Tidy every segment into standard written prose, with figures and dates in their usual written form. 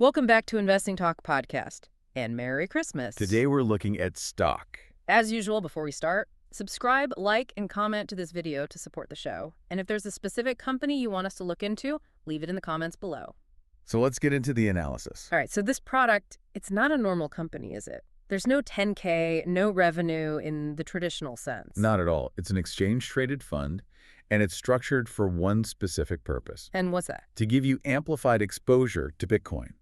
Welcome back to Investing Talk Podcast, and Merry Christmas. Today we're looking at stock. As usual, before we start, subscribe, like, and comment to this video to support the show. And if there's a specific company you want us to look into, leave it in the comments below. So let's get into the analysis. All right, so this product, it's not a normal company, is it? There's no 10K, no revenue in the traditional sense. Not at all. It's an exchange-traded fund, and it's structured for one specific purpose. And what's that? To give you amplified exposure to Bitcoin.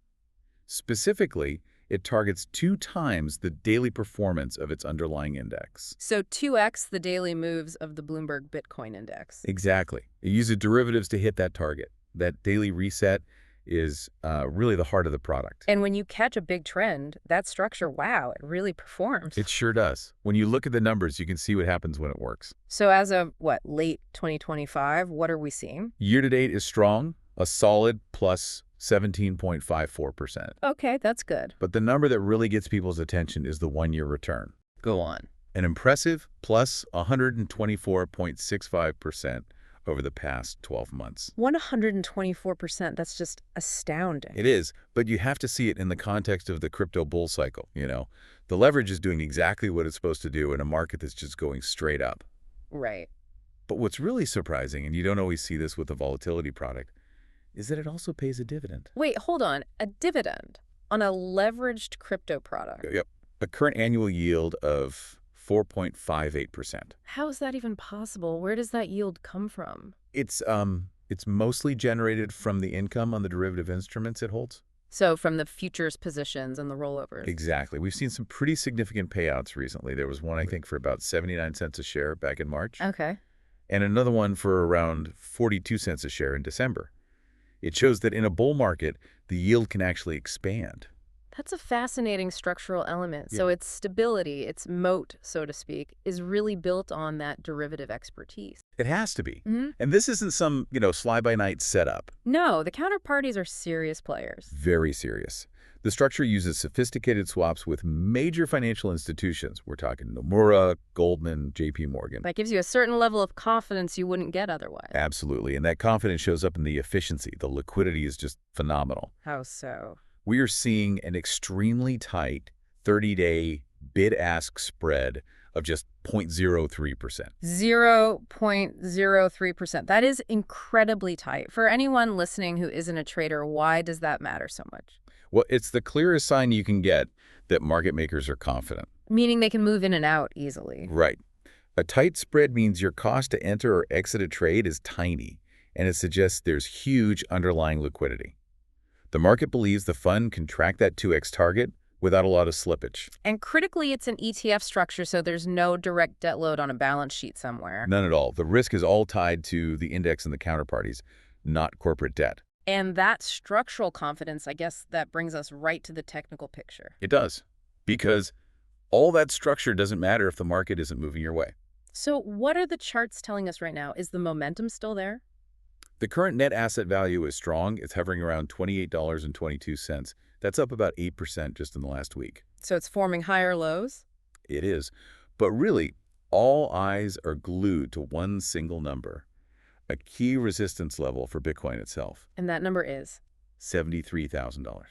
Specifically, it targets 2 times the daily performance of its underlying index. So 2x the daily moves of the Bloomberg Bitcoin Index. Exactly. It uses derivatives to hit that target. That daily reset is really the heart of the product. And when you catch a big trend, that structure, wow, it really performs. It sure does. When you look at the numbers, you can see what happens when it works. So as of, late 2025, what are we seeing? Year-to-date is strong, a solid plus 17.54%. Okay, that's good. But the number that really gets people's attention is the one-year return. Go on. An impressive plus 124.65% over the past 12 months. 124%, that's just astounding. It is, but you have to see it in the context of the crypto bull cycle, The leverage is doing exactly what it's supposed to do in a market that's just going straight up. Right. But what's really surprising, and you don't always see this with a volatility product, is that it also pays a dividend. Wait, hold on. A dividend on a leveraged crypto product? Yep. A current annual yield of 4.58%. How is that even possible? Where does that yield come from? It's mostly generated from the income on the derivative instruments it holds. So from the futures positions and the rollovers? Exactly. We've seen some pretty significant payouts recently. There was one, I think, for about 79 cents a share back in March. Okay. And another one for around 42 cents a share in December. It shows that in a bull market, the yield can actually expand. That's a fascinating structural element. Yeah. So its stability, its moat, so to speak, is really built on that derivative expertise. It has to be. Mm-hmm. And this isn't some, fly-by-night setup. No, the counterparties are serious players. Very serious. The structure uses sophisticated swaps with major financial institutions. We're talking Nomura, Goldman, JP Morgan. That gives you a certain level of confidence you wouldn't get otherwise. Absolutely. And that confidence shows up in the efficiency. The liquidity is just phenomenal. How so? We are seeing an extremely tight 30-day bid-ask spread of just 0.03%. 0.03%. That is incredibly tight. For anyone listening who isn't a trader, why does that matter so much? Well, it's the clearest sign you can get that market makers are confident. Meaning they can move in and out easily. Right. A tight spread means your cost to enter or exit a trade is tiny, and it suggests there's huge underlying liquidity. The market believes the fund can track that 2x target without a lot of slippage. And critically, it's an ETF structure, so there's no direct debt load on a balance sheet somewhere. None at all. The risk is all tied to the index and the counterparties, not corporate debt. And that structural confidence, I guess that brings us right to the technical picture. It does, because all that structure doesn't matter if the market isn't moving your way. So what are the charts telling us right now? Is the momentum still there? The current net asset value is strong. It's hovering around $28.22. That's up about 8% just in the last week. So it's forming higher lows? It is. But really, all eyes are glued to one single number, a key resistance level for Bitcoin itself. And that number is? $73,000.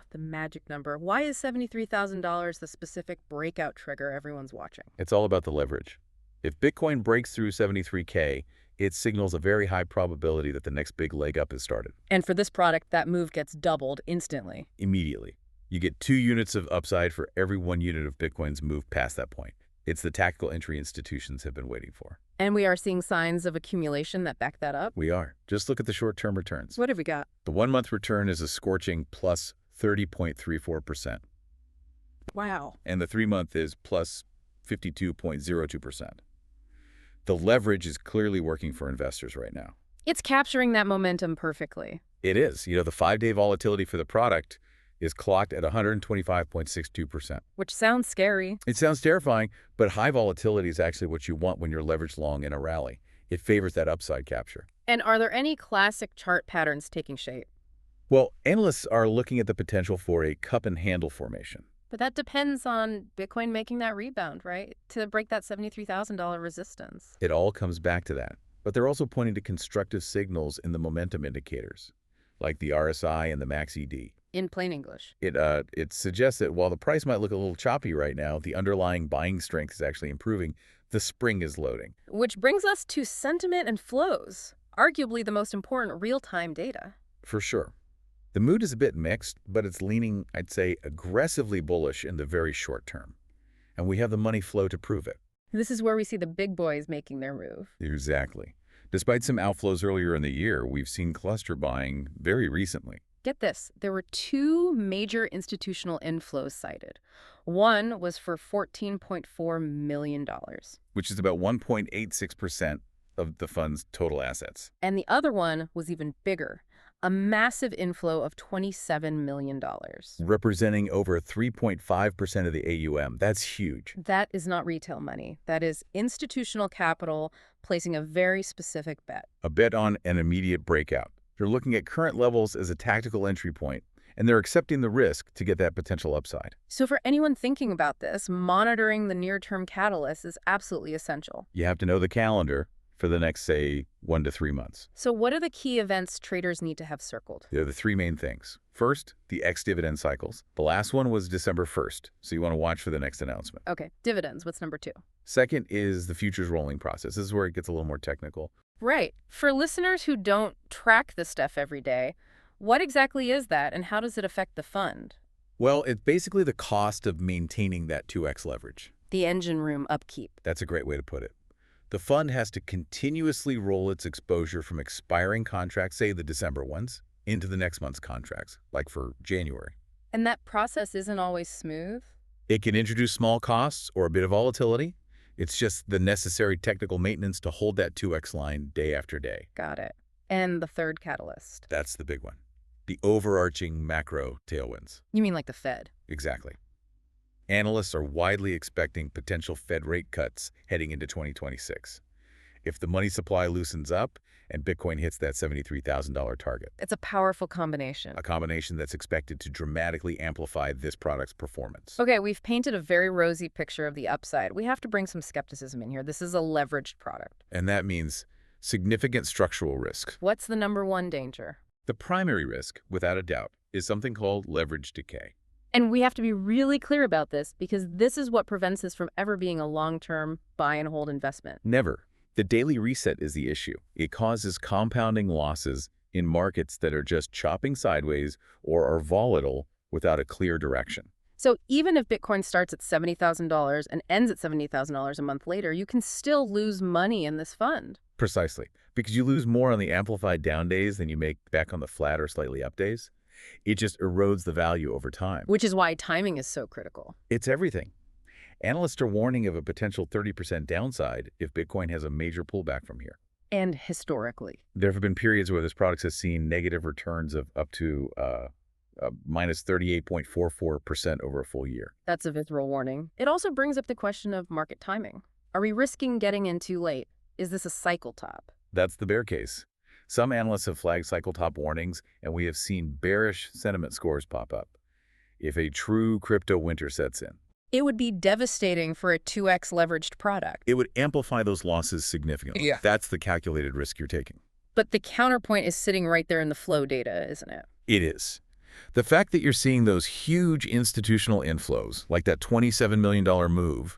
The magic number. Why is $73,000 the specific breakout trigger everyone's watching? It's all about the leverage. If Bitcoin breaks through 73K, it signals a very high probability that the next big leg up has started. And for this product, that move gets doubled instantly. Immediately. You get 2 units of upside for every 1 unit of Bitcoin's move past that point. It's the tactical entry institutions have been waiting for. And we are seeing signs of accumulation that back that up? We are. Just look at the short-term returns. What have we got? The 1-month return is a scorching plus 30.34%. Wow. And the 3-month is plus 52.02%. The leverage is clearly working for investors right now. It's capturing that momentum perfectly. It is. The 5-day volatility for the product is clocked at 125.62%. Which sounds scary. It sounds terrifying, but high volatility is actually what you want when you're leveraged long in a rally. It favors that upside capture. And are there any classic chart patterns taking shape? Well, analysts are looking at the potential for a cup and handle formation. But that depends on Bitcoin making that rebound, right? To break that $73,000 resistance. It all comes back to that. But they're also pointing to constructive signals in the momentum indicators, like the RSI and the MACD. In plain English. It suggests that while the price might look a little choppy right now, the underlying buying strength is actually improving. The spring is loading. Which brings us to sentiment and flows, arguably the most important real-time data. For sure. The mood is a bit mixed, but it's leaning, I'd say, aggressively bullish in the very short term. And we have the money flow to prove it. This is where we see the big boys making their move. Exactly. Despite some outflows earlier in the year, we've seen cluster buying very recently. Get this, there were two major institutional inflows cited. One was for $14.4 million. Which is about 1.86% of the fund's total assets. And the other one was even bigger, a massive inflow of $27 million. Representing over 3.5% of the AUM. That's huge. That is not retail money. That is institutional capital placing a very specific bet. A bet on an immediate breakout. They're looking at current levels as a tactical entry point, and they're accepting the risk to get that potential upside. So for anyone thinking about this, monitoring the near-term catalyst is absolutely essential. You have to know the calendar for the next, say, 1 to 3 months. So what are the key events traders need to have circled? There are the three main things. First, the ex-dividend cycles. The last one was December 1st, so you want to watch for the next announcement. Okay, dividends. What's number 2? Second is the futures rolling process. This is where it gets a little more technical. Right. For listeners who don't track this stuff every day, what exactly is that and how does it affect the fund? Well, it's basically the cost of maintaining that 2x leverage. The engine room upkeep. That's a great way to put it. The fund has to continuously roll its exposure from expiring contracts, say the December ones, into the next month's contracts, like for January. And that process isn't always smooth? It can introduce small costs or a bit of volatility. It's just the necessary technical maintenance to hold that 2x line day after day. Got it. And the third catalyst? That's the big one. The overarching macro tailwinds. You mean like the Fed? Exactly. Analysts are widely expecting potential Fed rate cuts heading into 2026. If the money supply loosens up and Bitcoin hits that $73,000 target. It's a powerful combination. A combination that's expected to dramatically amplify this product's performance. Okay, we've painted a very rosy picture of the upside. We have to bring some skepticism in here. This is a leveraged product. And that means significant structural risk. What's the number one danger? The primary risk, without a doubt, is something called leverage decay. And we have to be really clear about this because this is what prevents this from ever being a long-term buy and hold investment. Never. The daily reset is the issue. It causes compounding losses in markets that are just chopping sideways or are volatile without a clear direction. So even if Bitcoin starts at $70,000 and ends at $70,000 a month later, you can still lose money in this fund. Precisely. Because you lose more on the amplified down days than you make back on the flat or slightly up days. It just erodes the value over time. Which is why timing is so critical. It's everything. Analysts are warning of a potential 30% downside if Bitcoin has a major pullback from here. And historically. There have been periods where this product has seen negative returns of up to minus 38.44% over a full year. That's a visceral warning. It also brings up the question of market timing. Are we risking getting in too late? Is this a cycle top? That's the bear case. Some analysts have flagged cycle top warnings, and we have seen bearish sentiment scores pop up if a true crypto winter sets in. It would be devastating for a 2x leveraged product. It would amplify those losses significantly. Yeah. That's the calculated risk you're taking. But the counterpoint is sitting right there in the flow data, isn't it? It is. The fact that you're seeing those huge institutional inflows, like that $27 million move,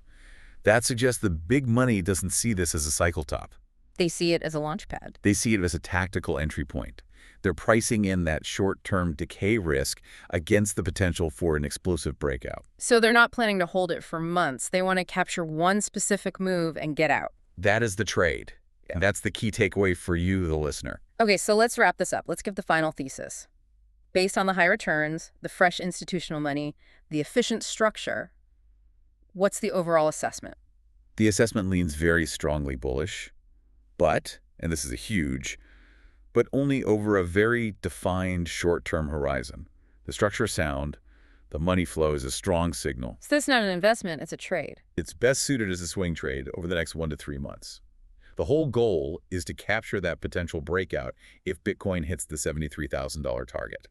that suggests the big money doesn't see this as a cycle top. They see it as a launch pad. They see it as a tactical entry point. They're pricing in that short-term decay risk against the potential for an explosive breakout. So they're not planning to hold it for months. They want to capture one specific move and get out. That is the trade. And that's the key takeaway for you, the listener. Okay, so let's wrap this up. Let's give the final thesis. Based on the high returns, the fresh institutional money, the efficient structure, what's the overall assessment? The assessment leans very strongly bullish, but, and this is a huge, but only over a very defined short-term horizon. The structure is sound. The money flow is a strong signal. So this is not an investment, it's a trade. It's best suited as a swing trade over the next 1 to 3 months. The whole goal is to capture that potential breakout if Bitcoin hits the $73,000 target.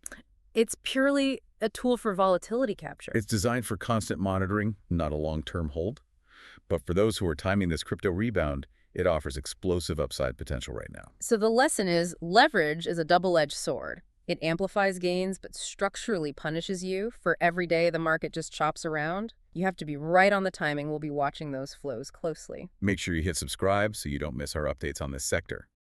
It's purely a tool for volatility capture. It's designed for constant monitoring, not a long-term hold. But for those who are timing this crypto rebound, it offers explosive upside potential right now. So the lesson is leverage is a double-edged sword. It amplifies gains but structurally punishes you for every day the market just chops around. You have to be right on the timing. We'll be watching those flows closely. Make sure you hit subscribe so you don't miss our updates on this sector.